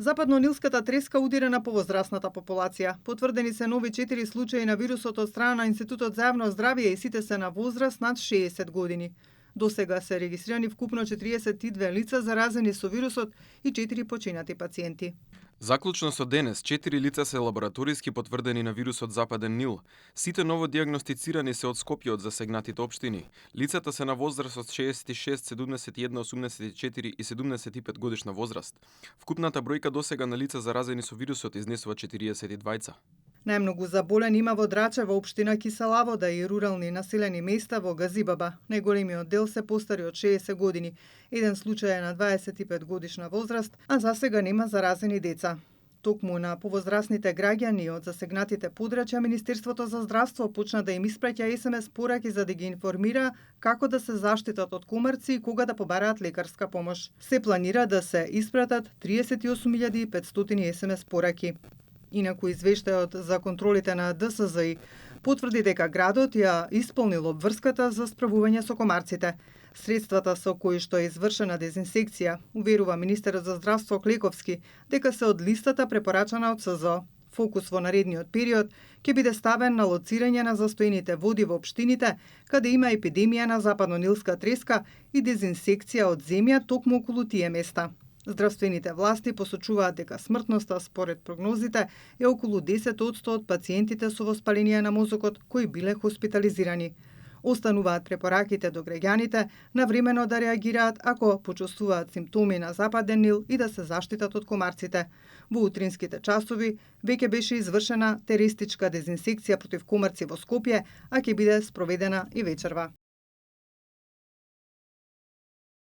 Западно-нилската треска удира на повозрасната популација. Потврдени се нови 4 случаи на вирусот од страна на Институтот за јавно здравје и сите се на возраст над 60 години. Досега се регистрирани вкупно 42 лица заразени со вирусот и 4 починати пациенти. Заклучно со денес, 4 лица се лабораториски потврдени на вирусот Западен Нил. Сите новодиагностицирани се од Скопје од засегнатите општини. Лицата се на возраст од 66, 71, 84 и 75 годишна возраст. Вкупната бројка досега на лица заразени со вирусот изнесува 42. Најмногу заболени има во Драчево, општина Киселавода и рурални населени места во Газибаба. Најголемиот дел се постари од 60 години. Еден случај е на 25 годишна возраст, а засега нема заразени деца. Токму на повозрасните граѓани од засегнатите подрачја, Министерството за здравство почна да им испраќа SMS пораки за да ги информира како да се заштитат од комарци и кога да побараат лекарска помош. Се планира да се испратат 38.500 SMS пораки. Инаку извештајот за контролите на ДСЗИ потврди дека градот ја исполнил обврската за справување со комарците. Средствата со кои што е извршена дезинсекција, уверува министерот за здравство Клековски, дека се од листата препорачана од СЗО. Фокус во наредниот период ќе биде ставен на лоцирање на застојните води во општините, каде има епидемија на западно-нилска треска и дезинсекција од земја токму околу тие места. Здравствените власти посочуваат дека смртноста според прогнозите е околу 10% од пациентите со воспаление на мозокот кои биле хоспитализирани. Остануваат препораките до граѓаните навремено да реагираат ако почувствуваат симптоми на Западен Нил и да се заштитат од комарците. Во утринските часови веќе беше извршена теристичка дезинсекција против комарци во Скопје, а ќе биде спроведена и вечерва.